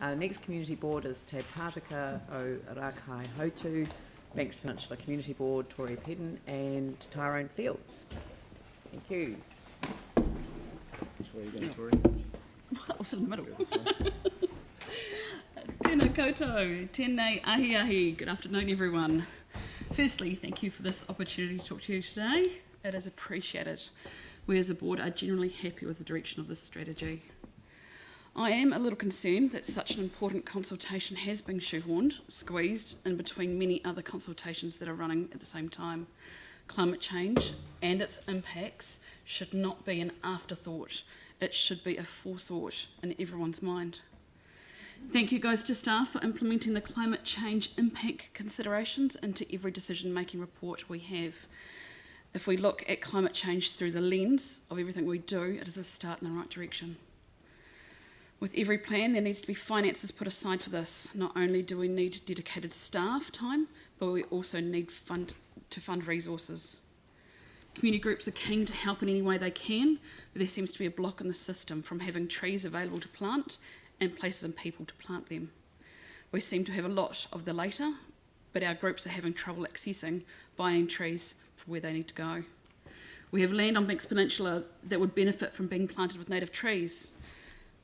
The next community board is Te Pātaka o Rākaihautū, Banks Peninsula Community Board, Tori, Peden, and Tyrone Fields. Thank you. Where are you going, Tori? I was in the middle. Tēnā koutou, tēnei ahi ahi. Good afternoon, everyone. Firstly, thank you for this opportunity to talk to you today. It is appreciated. We as a board are generally happy with the direction of this strategy. I am a little concerned that such an important consultation has been shoehorned, squeezed in between many other consultations that are running at the same time. Climate change and its impacts should not be an afterthought. It should be a forethought in everyone's mind. Thank you goes to staff for implementing the climate change impact considerations into every decision-making report we have. If we look at climate change through the lens of everything we do, it is a start in the right direction. With every plan, there needs to be finances put aside for this. Not only do we need dedicated staff time, but we also need to fund resources. Community groups are keen to help in any way they can, but there seems to be a block in the system from having trees available to plant and places and people to plant them. We seem to have a lot of the latter, but our groups are having trouble accessing, buying trees for where they need to go. We have land on Banks Peninsula that would benefit from being planted with native trees,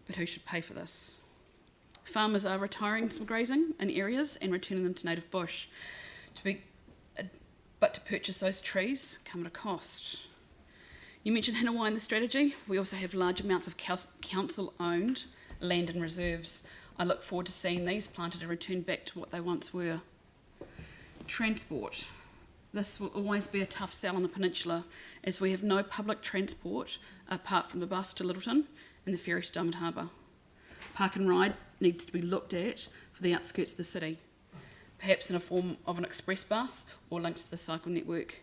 but who should pay for this? Farmers are retiring some grazing in areas and returning them to native bush. But to purchase those trees come at a cost. You mentioned Hinawai in the strategy. We also have large amounts of council-owned land and reserves. I look forward to seeing these planted and returned back to what they once were. Transport. This will always be a tough sell on the peninsula, as we have no public transport apart from the bus to Littleton and the ferry to Diamond Harbour. Park and ride needs to be looked at for the outskirts of the city, perhaps in a form of an express bus or links to the cycle network.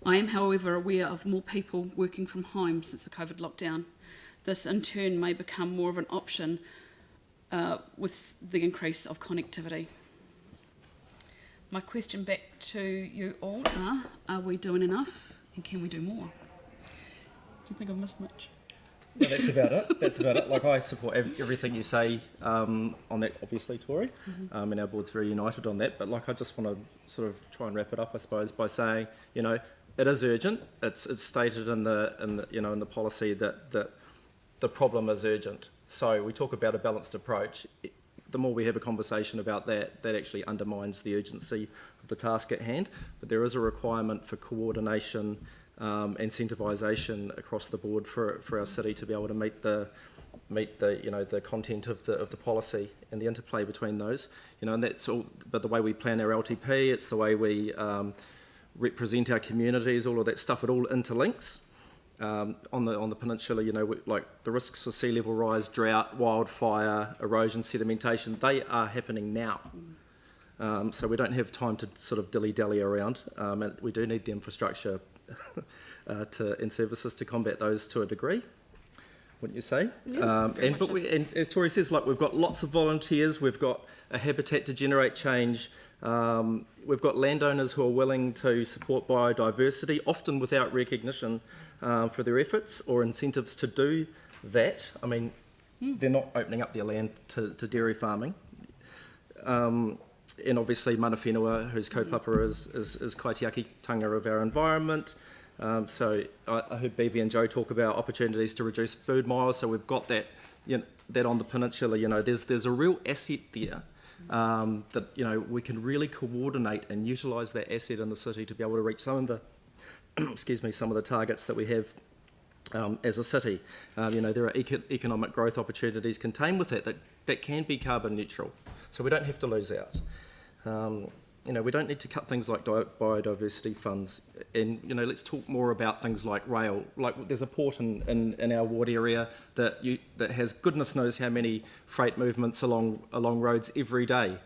I am, however, aware of more people working from home since the COVID lockdown. This in turn may become more of an option with the increase of connectivity. My question back to you all are we doing enough and can we do more? Do you think I've missed much? Well, that's about it. Like, I support everything you say on that, obviously, Tori, and our board's very united on that. But like, I just want to sort of try and wrap it up, I suppose, by saying, you know, it is urgent. It's stated in the policy that the problem is urgent. So we talk about a balanced approach. The more we have a conversation about that, that actually undermines the urgency of the task at hand. But there is a requirement for coordination and incentivisation across the board for our city to be able to meet the content of the policy and the interplay between those. You know, and that's all. But the way we plan our LTP, it's the way we represent our communities, all of that stuff. It all interlinks. On the peninsula, you know, like the risks for sea level rise, drought, wildfire, erosion, sedimentation, they are happening now. So we don't have time to sort of dilly-dally around, and we do need the infrastructure and services to combat those to a degree, wouldn't you say? Yeah, and as Tori says, like, we've got lots of volunteers, we've got a habitat to generate change, we've got landowners who are willing to support biodiversity, often without recognition for their efforts or incentives to do that. I mean, they're not opening up their land to dairy farming. And obviously mana whenua, whose kaupapa is kaitiakitanga of our environment. So I heard Bibi and Joe talk about opportunities to reduce food miles, so we've got that, you know, that on the peninsula. You know, there's a real asset there that, you know, we can really coordinate and utilise that asset in the city to be able to reach some of the some of the targets that we have as a city. You know, there are economic growth opportunities contained with that can be carbon neutral, so we don't have to lose out. You know, we don't need to cut things like biodiversity funds, and, you know, let's talk more about things like rail. Like, there's a port in our ward area that has goodness knows how many freight movements along roads every day,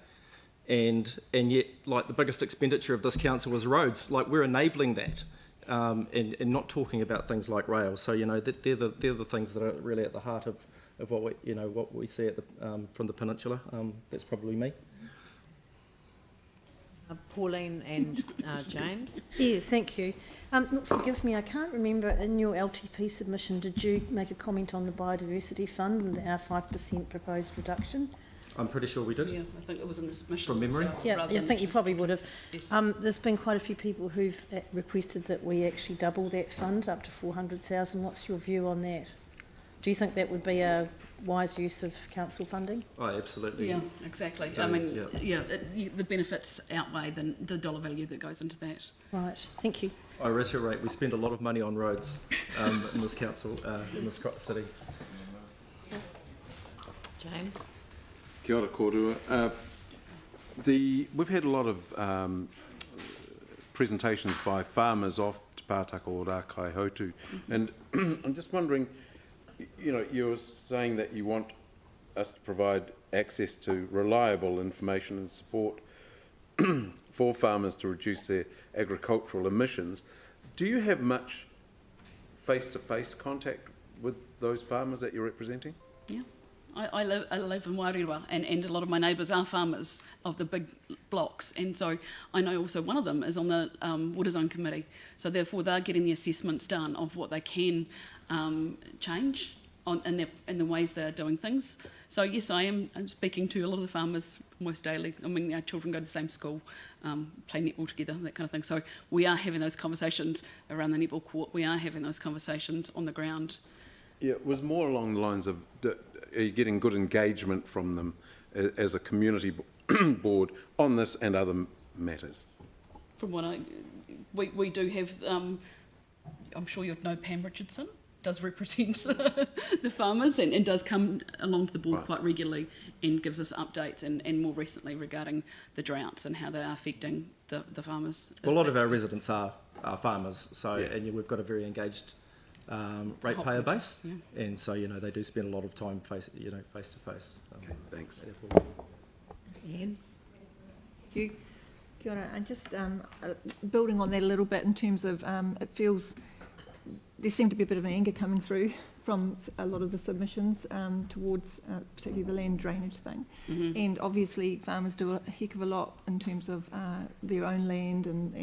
and yet, like, the biggest expenditure of this council was roads. Like, we're enabling that. And not talking about things like rail. So, you know, they're the things that are really at the heart of what we see at from the peninsula. That's probably me. Pauline and James. Yeah, thank you. Forgive me, I can't remember, in your LTP submission, did you make a comment on the Biodiversity Fund and our 5% proposed reduction? I'm pretty sure we did. Yeah, I think it was in the submission. From memory? itself, Yeah, rather I than think you just- probably would have. Yes. There's been quite a few people who've requested that we actually double that fund up to 400,000. What's your view on that? Do you think that would be a wise use of council funding? Oh, absolutely. Yeah, exactly. So, I mean, yeah. the benefits outweigh the dollar value that goes into that. Right, thank you. I reiterate, we spend a lot of money on roads in this council, in this city. James? Kia ora kōrua. We've had a lot of presentations by farmers off Te Pātaka or Rākaihautū, and I'm just wondering, you know, you're saying that you want us to provide access to reliable information and support for farmers to reduce their agricultural emissions. Do you have much face-to-face contact with those farmers that you're representing? Yeah. I live in Wairua, and a lot of my neighbours are farmers of the big blocks, and so I know also one of them is on the Water Zone Committee, so therefore they're getting the assessments done of what they can change in the ways they're doing things. So yes, I'm speaking to a lot of the farmers almost daily. I mean, our children go to the same school, play netball together, that kind of thing. So we are having those conversations around the netball court. We are having those conversations on the ground. Yeah, it was more along the lines of, are you getting good engagement from them as a community board on this and other matters? From what we do have, I'm sure you'd know Pam Richardson does represent the farmers and does come along to the board quite regularly and gives us updates and more recently regarding the droughts and how they are affecting the farmers. Well, a lot of our residents are farmers, so and we've got a very engaged ratepayer base, and so they do spend a lot of time face to face. Okay, thanks. Ian? Thank you. Kia ora. And just building on that a little bit in terms of it feels there seemed to be a bit of an anger coming through from a lot of the submissions towards particularly the land drainage thing. Mm-hmm. And obviously farmers do a heck of a lot in terms of their own land and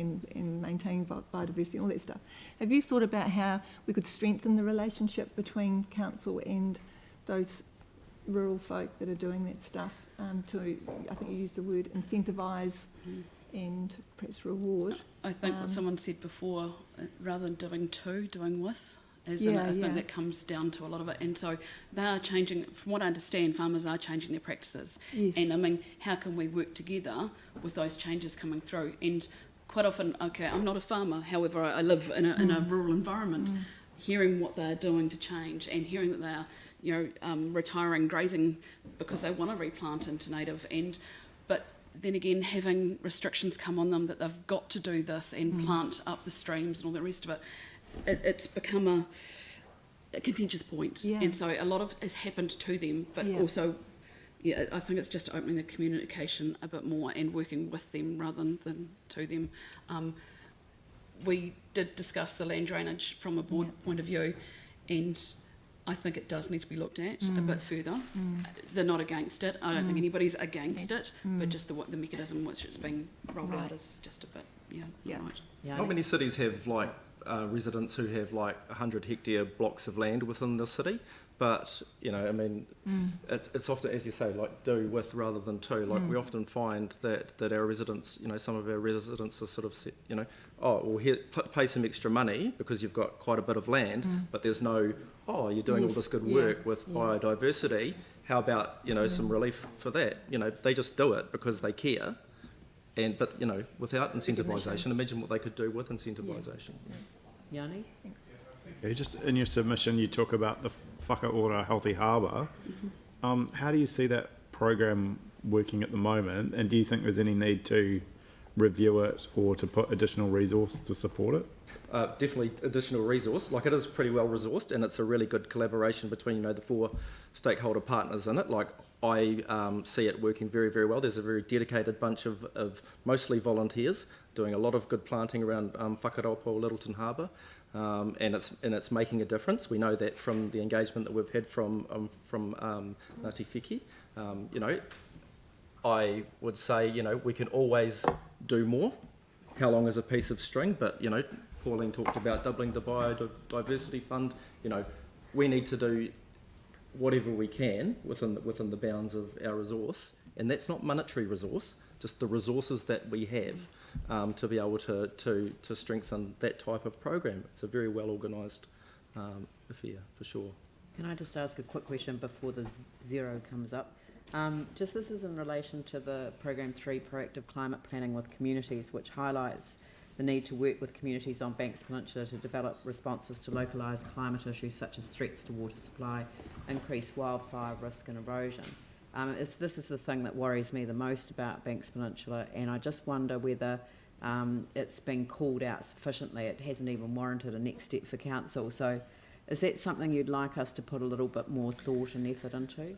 maintaining biodiversity and all that stuff. Have you thought about how we could strengthen the relationship between council and those rural folk that are doing that stuff to, I think you used the word, incentivise and perhaps reward? I think what someone said before, rather than doing to, doing with. I think that comes down to a lot of it, and so they are changing. From what I understand, farmers are changing their practices, and I mean, how can we work together with those changes coming through? And quite often, okay, I'm not a farmer, however, I live in a rural environment. Hearing what they're doing to change, and hearing that they are, retiring grazing because they want to replant into native, but then again, having restrictions come on them that they've got to do this and plant up the streams and all the rest of it. It's become a contentious point, and so a lot of has happened to them, but also, I think it's just opening the communication a bit more and working with them rather than to them. We did discuss the land drainage from a board point of view, and I think it does need to be looked at a bit further. They're not against it. I don't think anybody's against it, but just the mechanism which it's being rolled out is just a bit, right. Yeah. Not many cities have residents who have 100 hectare blocks of land within the city, but it's often, as you say, do with rather than to. We often find that our residents, some of our residents are sort of here, pay some extra money because you've got quite a bit of land, but there's no, you're doing all this good work with biodiversity. How about some relief for that? They just do it because they care. But without incentivisation, imagine what they could do with incentivisation. Yanni? Yeah, just in your submission, you talk about the Whakaora Healthy Harbour. How do you see that program working at the moment, and do you think there's any need to review it or to put additional resource to support it? Definitely additional resource. It is pretty well resourced, and it's a really good collaboration between the 4 stakeholder partners in it. I see it working very, very well. There's a very dedicated bunch of mostly volunteers doing a lot of good planting around Whakaropo, Littleton Harbour, and it's making a difference. We know that from the engagement that we've had from Ngāti Whiki. I would say we can always do more. How long is a piece of string? But Pauline talked about doubling the biodiversity fund. We need to do whatever we can within the bounds of our resource, and that's not monetary resource, just the resources that we have, to be able to strengthen that type of program. It's a very well organised affair for sure. Can I just ask a quick question before the zero comes up? Just this is in relation to the Program 3, Proactive Climate Planning with Communities, which highlights the need to work with communities on Banks Peninsula to develop responses to localised climate issues such as threats to water supply, increased wildfire risk and erosion. This is the thing that worries me the most about Banks Peninsula, and I just wonder whether it's been called out sufficiently. It hasn't even warranted a next step for council. So is that something you'd like us to put a little bit more thought and effort into?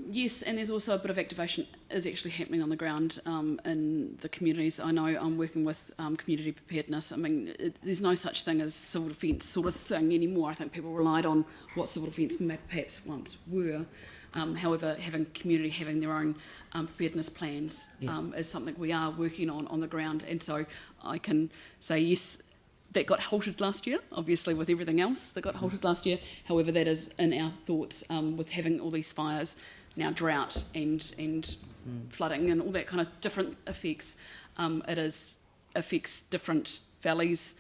Yes, and there's also a bit of activation is actually happening on the ground in the communities. I know I'm working with community preparedness. I mean, there's no such thing as civil defence sort of thing anymore. I think people relied on what civil defence perhaps once were. However, having community having their own preparedness plans is something we are working on the ground. And so I can say yes, that got halted last year, obviously with everything else that got halted last year. However, that is in our thoughts with having all these fires, now drought and flooding and all that kind of different effects. It affects different valleys,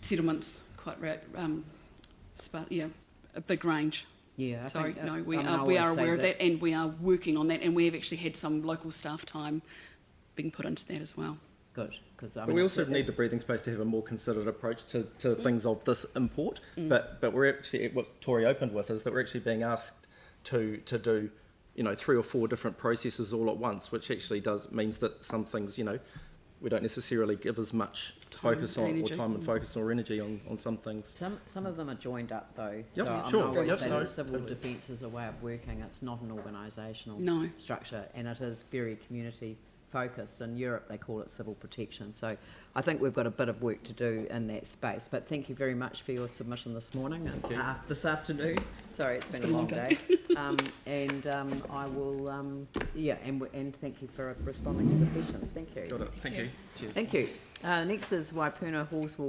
settlements, quite a big range. Yeah, I So think, no, we I mean, I are always aware say of that, and we are working on that, and we have actually had some local staff time being put into that as well. Good, because But we also need the breathing space to have a more considered approach to things of this import. But we're actually, what Tori opened with is that we're actually being asked to do, 3 or 4 different processes all at once, which actually means that some things, we don't necessarily give as much focus on, or time and focus or energy on some things. Some of them are joined up though. Yep, so sure. I always Yep, say no, that civil totally. defence is a way of working. It's not an organisational No. structure, and it is very community focused. In Europe they call it civil protection. So I think we've got a bit of work to do in that space. But thank you very much for your submission this morning and this afternoon. Sorry, it's been a long day. I will and thank you for responding to the questions. Thank you. Got it. Thank you. Cheers. Thank you. Next is Waipuna Horsewall